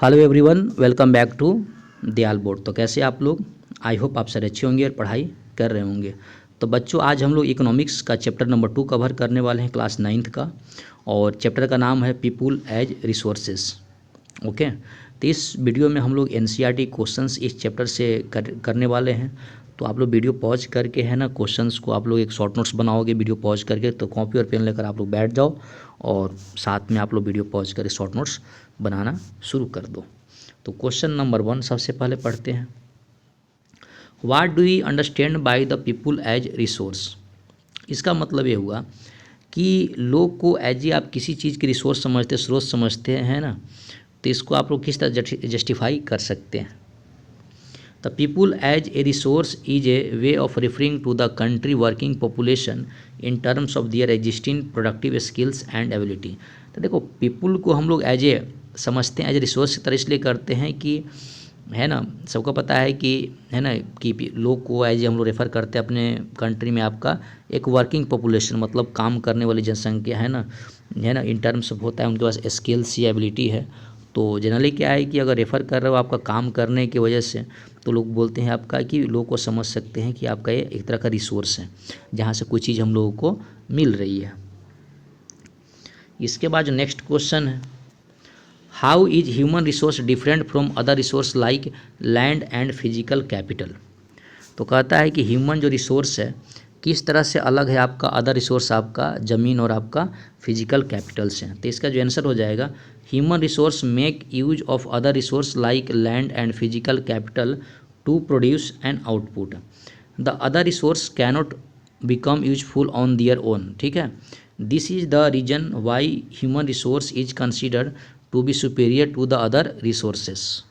Hello everyone, welcome back to Dayal Board. तो कैसे आप लोग? आई होप आप सारे अच्छे होंगे और पढ़ाई कर रहे होंगे। तो बच्चों, आज हम लोग इकोनॉमिक्स का चैप्टर नंबर 2 कवर करने वाले हैं, क्लास 9th का। और चैप्टर का नाम है पीपुल एज रिसोर्सेज। ओके, तो इस वीडियो में हम लोग एनसीईआरटी क्वेश्चंस इस चैप्टर से करने वाले हैं। तो आप लोग वीडियो पॉज करके है ना, क्वेश्चंस को आप लोग एक शॉर्ट नोट्स बनाओगे वीडियो पॉज करके, तो कॉपी और पेन लेकर आप लोग बैठ जाओ और साथ में आप लोग वीडियो पॉज करके शॉर्ट नोट्स बनाना शुरू कर दो। तो क्वेश्चन नंबर 1 सबसे पहले पढ़ते हैं। What do you understand by the people as resource? इसका मतलब ये हुआ कि लोग को एज ए आप किसी चीज़ की रिसोर्स समझते, स्रोत समझते हैं ना, तो इसको आप लोग किस तरह जस्टिफाई कर सकते हैं? The people as a resource is a way of referring to the country working population in terms of their existing productive skills and ability. तो देखो, पीपुल को हम लोग एज ए समझते हैं, एज ए रिसोर्स की तरह इसलिए करते हैं कि है ना, सबको पता है कि है ना कि लोग को एज ए हम लोग रेफ़र करते हैं अपने कंट्री में आपका एक वर्किंग पॉपुलेशन, मतलब काम करने वाली जनसंख्या है ना, इन टर्म्स ऑफ होता है उनके पास स्किल्स या एबिलिटी है। तो जनरली क्या है कि अगर रेफ़र कर रहे हो आपका काम करने की वजह से, तो लोग बोलते हैं आपका कि लोग को समझ सकते हैं कि आपका ये एक तरह का रिसोर्स है जहाँ से कोई चीज़ हम लोगों को मिल रही है। इसके बाद जो नेक्स्ट क्वेश्चन है, how is human resource different from other resource like land and physical capital? तो कहता है कि ह्यूमन जो रिसोर्स है किस तरह से अलग है आपका अदर रिसोर्स, आपका ज़मीन और आपका फिजिकल कैपिटल से। तो इसका जो आंसर हो जाएगा, human resource make use of other resource like land and physical capital to produce an output. The other resource cannot become useful on their own. ठीक है, this is the reason why human resource is considered to be superior to the other resources.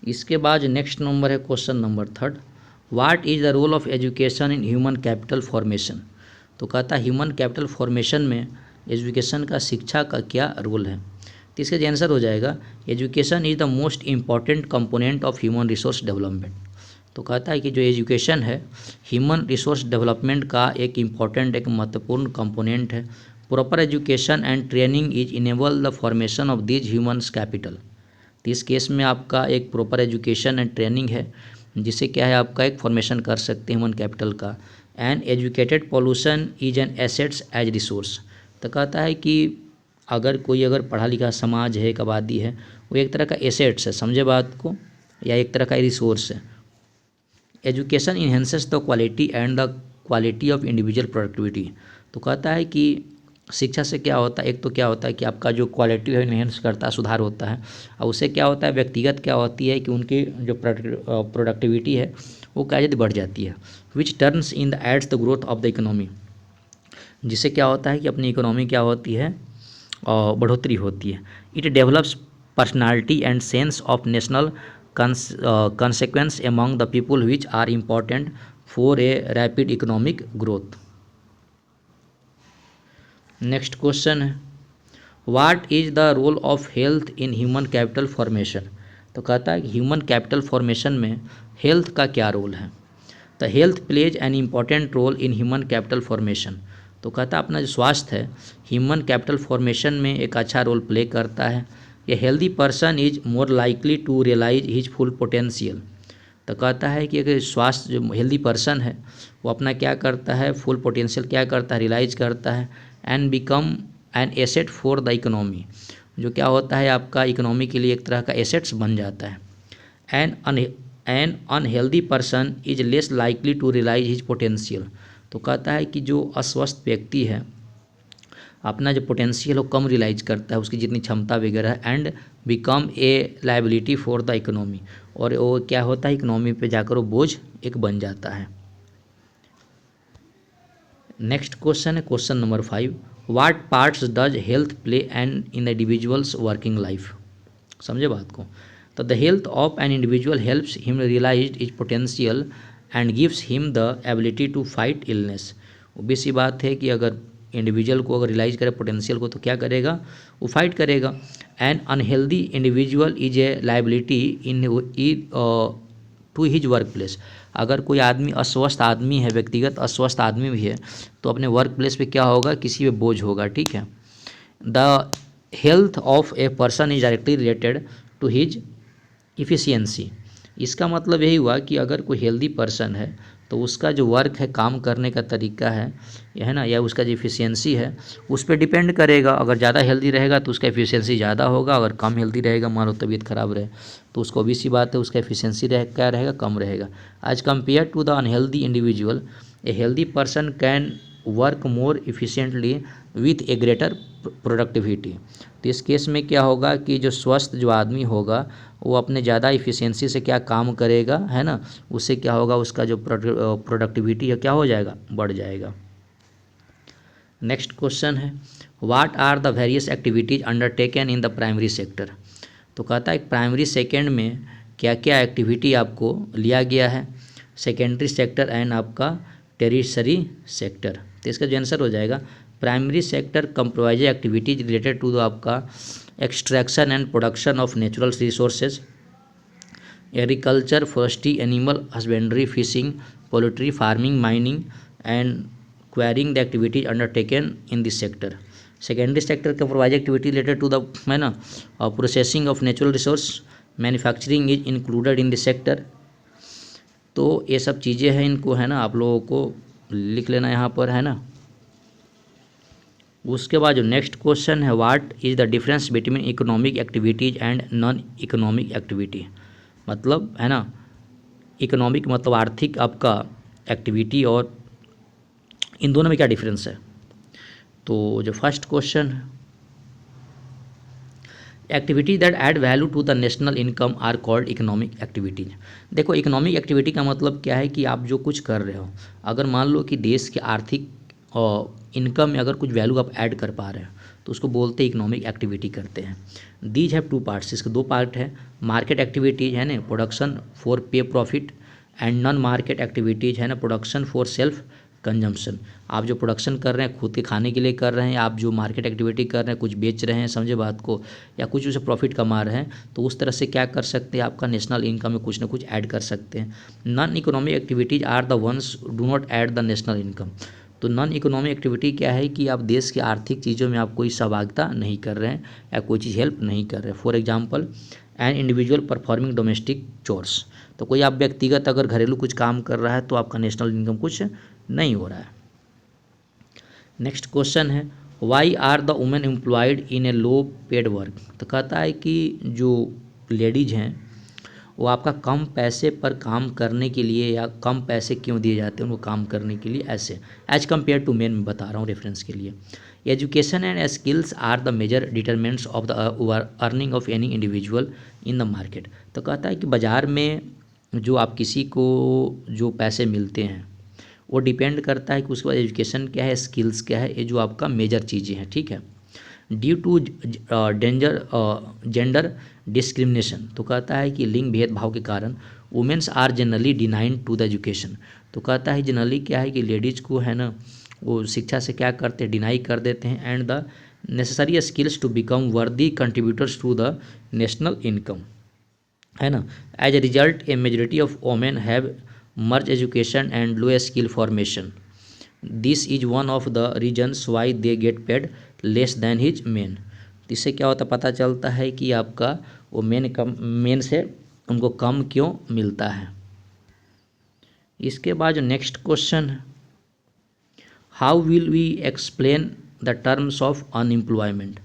इसके बाद next number है question number 3, what is the role of education in human capital formation? तो कहता है human capital formation में education का, शिक्षा का क्या रोल है? तो इसका आंसर हो जाएगा, education is the most important component of human resource development. तो कहता है कि जो एजुकेशन है ह्यूमन रिसोर्स डेवलपमेंट का एक इम्पॉर्टेंट, एक महत्वपूर्ण कंपोनेंट है। Proper education and training is enable the formation of these humans capital. तो इस केस में आपका एक प्रॉपर एजुकेशन एंड ट्रेनिंग है जिससे क्या है आपका एक फॉर्मेशन कर सकते हैं ह्यूमन कैपिटल का। And educated pollution is an assets as resource. तो कहता है कि अगर पढ़ा लिखा समाज है, एक आबादी है, वो एक तरह का एसेट्स है, समझे बात को, या एक तरह का रिसोर्स है। Education enhances the quality and the quality of individual productivity. तो कहता है कि शिक्षा से क्या होता है, एक तो क्या होता है कि आपका जो क्वालिटी है इन्हेंस करता है, सुधार होता है, और उससे क्या होता है व्यक्तिगत क्या होती है कि उनकी जो प्रोडक्टिविटी है वो क्या बढ़ जाती है, which turns in the aids the growth of the economy. जिससे क्या होता है कि अपनी इकोनॉमी क्या होती है, बढ़ोतरी होती है। It develops personality and sense of national consequence among the people which are important for a rapid economic growth. Next question है, what is the role of health in human capital formation? तो कहता है कि human capital formation में health का क्या role है? The health plays an important role in human capital formation. तो कहता है अपना जो स्वास्थ्य है ह्यूमन कैपिटल फॉर्मेशन में एक अच्छा रोल प्ले करता है। A healthy person is more likely to realise his full potential. तो कहता है कि अगर स्वास्थ्य जो हेल्दी पर्सन है वो अपना क्या करता है, फुल पोटेंशियल क्या करता है, रियलाइज करता है, and become an asset for the economy. जो क्या होता है आपका इकोनॉमी के लिए एक तरह का एसेट्स बन जाता है। An unhealthy person is less likely to realise his potential. तो कहता है कि जो अस्वस्थ व्यक्ति है अपना जो पोटेंशियल वो कम रियलाइज करता है, उसकी जितनी क्षमता वगैरह है, and become a liability for the economy. और वो क्या होता है इकोनॉमी पे जाकर वो बोझ एक बन जाता है। नेक्स्ट क्वेश्चन है question number 5, what parts does health play and in the individuals working life? समझे बात को। तो the health of an individual helps him realise his potential and gives him the ability to fight illness. obvious बात है कि अगर individual को अगर रियलाइज करे पोटेंशियल को तो क्या करेगा, वो फाइट करेगा। An unhealthy individual is a liability in to his work place. अगर कोई आदमी अस्वस्थ आदमी है, व्यक्तिगत अस्वस्थ आदमी भी है, तो अपने वर्क प्लेस पे क्या होगा, किसी पे बोझ होगा। ठीक है, the health of a person is directly related to his efficiency. इसका मतलब यही हुआ कि अगर कोई हेल्दी पर्सन है तो उसका जो वर्क है, काम करने का तरीका है, यह है ना, या उसका जो इफ़िशियंसी है उस पर डिपेंड करेगा। अगर ज़्यादा हेल्दी रहेगा तो उसका इफ़िशियंसी ज़्यादा होगा, अगर कम हेल्दी रहेगा, मान लो तबीयत खराब रहे, तो उसको भी सी बात है उसका इफ़िशियंसी क्या रहेगा, कम रहेगा। As compare to the unhealthy individual, a healthy person can work more efficiently with a greater productivity. तो इस केस में क्या होगा कि जो स्वस्थ जो आदमी होगा वो अपने ज़्यादा इफ़िशियंसी से क्या काम करेगा, है ना, उससे क्या होगा, उसका जो प्रोडक्टिविटी है क्या हो जाएगा, बढ़ जाएगा। नेक्स्ट क्वेश्चन है, what are the various activities undertaken in the primary sector. तो कहता है प्राइमरी सेकेंड में क्या क्या एक्टिविटी आपको लिया गया है, सेकेंडरी सेक्टर एंड आपका टेरिशरी सेक्टर। तो इसका जो आंसर हो जाएगा, primary sector compromise activities related to आपका extraction and production of natural resources, agriculture, forestry, animal husbandry, fishing, poultry farming, mining and quarrying the activities undertaken in this sector. Secondary sector compromise activity related to the, है ना, processing of natural resource, manufacturing is included in this sector. तो ये सब चीज़ें हैं, इनको है ना आप लोगों को लिख लेना यहाँ पर, है ना। उसके बाद जो नेक्स्ट क्वेश्चन है, what is the difference between economic activities and non economic activity. मतलब है ना, इकोनॉमिक मतलब आर्थिक आपका एक्टिविटी, और इन दोनों में क्या डिफरेंस है। तो जो फर्स्ट क्वेश्चन है, activities that add value to the national income are called economic activities. देखो इकोनॉमिक एक्टिविटी का मतलब क्या है कि आप जो कुछ कर रहे हो, अगर मान लो कि देश के आर्थिक और इनकम में अगर कुछ वैल्यू आप ऐड कर पा रहे हो तो उसको बोलते हैं इकोनॉमिक एक्टिविटी करते हैं। दीज हैव टू पार्ट्स, इसके दो पार्ट है, मार्केट एक्टिविटीज़ है ना, प्रोडक्शन फॉर पे profit, and non market activities है ना, प्रोडक्शन फॉर सेल्फ कंजम्पशन। आप जो प्रोडक्शन कर रहे हैं खुद के खाने के लिए कर रहे हैं, आप जो मार्केट एक्टिविटी कर रहे हैं कुछ बेच रहे हैं, समझे बात को, या कुछ उसे प्रॉफिट कमा रहे हैं, तो उस तरह से क्या कर सकते हैं, आपका नेशनल इनकम में कुछ ना कुछ ऐड कर सकते हैं। Non economic activities are the ones do not add the national income. तो नॉन इकोनॉमिक एक्टिविटी क्या है कि आप देश की आर्थिक चीज़ों में आप कोई सहभागिता नहीं कर रहे हैं या कोई चीज़ हेल्प नहीं कर रहे हैं। For example an individual performing domestic chores, तो कोई आप व्यक्तिगत अगर घरेलू कुछ काम कर रहा है तो आपका नेशनल इनकम कुछ नहीं हो रहा है। नेक्स्ट क्वेश्चन है, why are the women employed in a low paid work. तो कहता है कि जो लेडीज हैं वो आपका कम पैसे पर काम करने के लिए, या कम पैसे क्यों दिए जाते हैं उनको काम करने के लिए, ऐसे एज कम्पेयर टू मेन, मैं बता रहा हूँ रेफरेंस के लिए। Education and skills are the major determinants of the earning of any individual in the market. तो कहता है कि बाज़ार में जो आप किसी को जो पैसे मिलते हैं वो डिपेंड करता है कि उसके बाद एजुकेशन क्या है, स्किल्स क्या है, ये जो आपका मेजर चीज़ें हैं, ठीक है। ड्यू टू जेंडर डिस्क्रिमिनेशन, तो कहता है कि लिंग भेदभाव के कारण womens are generally denied to the education. तो कहता है जनरली क्या है कि लेडीज़ को है ना वो शिक्षा से क्या करते हैं, डिनाई कर देते हैं, and the necessary skills to become worthy contributors to the national income, है ना। As a result a majority of women have मर्ज education and low skill formation, this is one of the reasons why they get paid less than his men. इससे क्या होता पता चलता है कि आपका वो मेन से उनको कम क्यों मिलता है। इसके बाद जो नेक्स्ट क्वेश्चन है, how will we explain the terms of unemployment.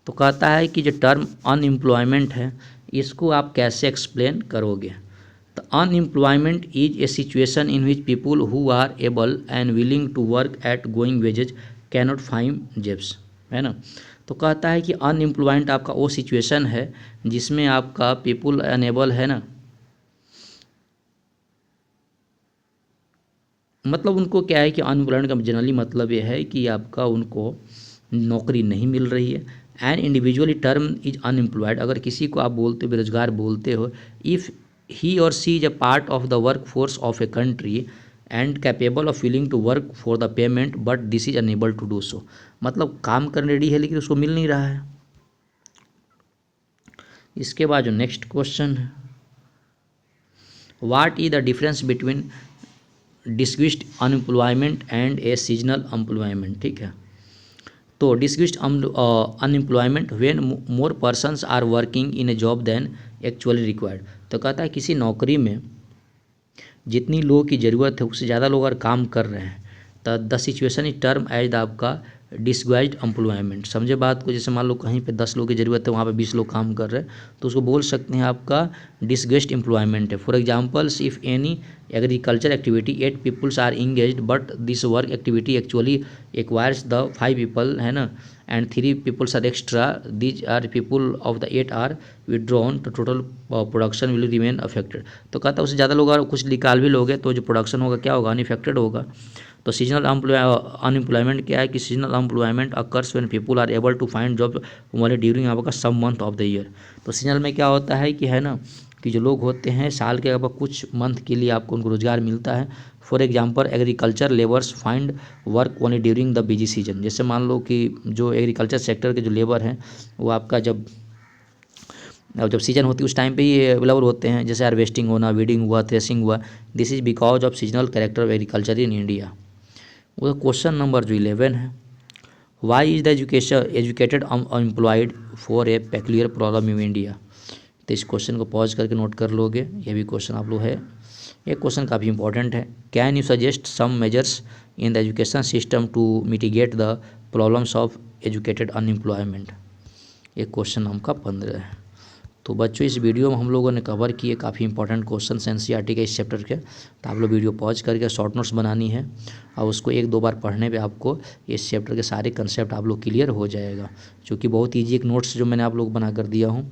तो कहता है कि जो टर्म अनएम्प्लॉयमेंट है इसको आप कैसे एक्सप्लेन करोगे। तो unemployment is a situation in which people who are able and willing to work at going wages cannot find jobs, है ना। तो कहता है कि अनएम्प्लॉयमेंट आपका वो सिचुएशन है जिसमें आपका पीपुल अनेबल है ना, मतलब उनको क्या है कि अनएम्प्लॉयमेंट का जनरली मतलब ये है कि आपका उनको नौकरी नहीं मिल रही है। An individually term is unemployed, अगर किसी को आप बोलते हो बेरोजगार बोलते हो, if he or she is a part of the work force of a country and capable of willing to work for the payment but this is unable to do so, मतलब काम करने रेडी है लेकिन उसको मिल नहीं रहा है। इसके बाद जो नेक्स्ट क्वेश्चन है, what is the difference between disguised unemployment and a seasonal employment, ठीक है। तो disguised unemployment when more persons are working in a job then actually required. तो कहता है किसी नौकरी में जितनी लोगों की ज़रूरत है उससे ज़्यादा लोग अगर काम कर रहे हैं तो the situation is term as the आपका डिसगाइज्ड एम्प्लॉयमेंट। समझे बात को, जैसे मान लो कहीं पे 10 लोग की ज़रूरत है, वहाँ पे 20 लोग काम कर रहे हैं, तो उसको बोल सकते हैं आपका डिसगाइज्ड एम्प्लॉयमेंट है। For examples, if any agriculture activity 8 peoples are engaged but this work activity actually acquires the 5 people, है ना, and 3 peoples are extra, these are people of the 8 are withdrawn, तो total production will remain affected. तो कहता है उससे ज़्यादा लोग अगर कुछ निकाल भी लोगे तो जो प्रोडक्शन होगा क्या होगा, अनइफेक्टेड होगा। तो सीजनल अनएम्प्लॉयमेंट क्या है कि seasonal unemployment occurs when people are able to find job only during आपका some month of the year. तो सीजनल में क्या होता है कि, है ना, कि जो लोग होते हैं साल के अब कुछ मंथ के लिए आपको उनको रोज़गार मिलता है। For example agriculture labours find work only during the busy season. जैसे मान लो कि जो एग्रीकल्चर सेक्टर के जो लेबर हैं वो आपका जब सीजन होती है उस टाइम पे ही अवेलेबल होते हैं, जैसे हार्वेस्टिंग होना, वीडिंग हुआ, थ्रेसिंग हुआ। This is because of seasonal character of agriculture in India. वो क्वेश्चन नंबर जो 11 है, why is the educated unemployed for a peculiar problem in India. तो इस क्वेश्चन को पॉज करके नोट कर लोगे, ये भी क्वेश्चन आप लोग है, ये क्वेश्चन काफ़ी इंपॉर्टेंट है। Can you suggest some measures in the education system to mitigate the problems of educated unemployment. ये क्वेश्चन हमका 15 है। तो बच्चों इस वीडियो में हम लोगों ने कवर किए काफ़ी इंपॉर्टेंट क्वेश्चन एनसीईआरटी के इस चैप्टर के। तो आप लोग वीडियो पॉज करके शॉर्ट नोट्स बनानी है और उसको 1-2 बार पढ़ने पे आपको इस चैप्टर के सारे कंसेप्ट आप लोग क्लियर हो जाएगा, क्योंकि बहुत ईजी एक नोट्स जो मैंने आप लोग बना कर दिया हूँ।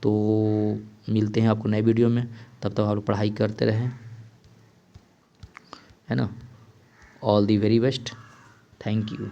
तो मिलते हैं आपको नए वीडियो में, तब तक आप लोग पढ़ाई करते रहें, है ना। All the very best, thank you.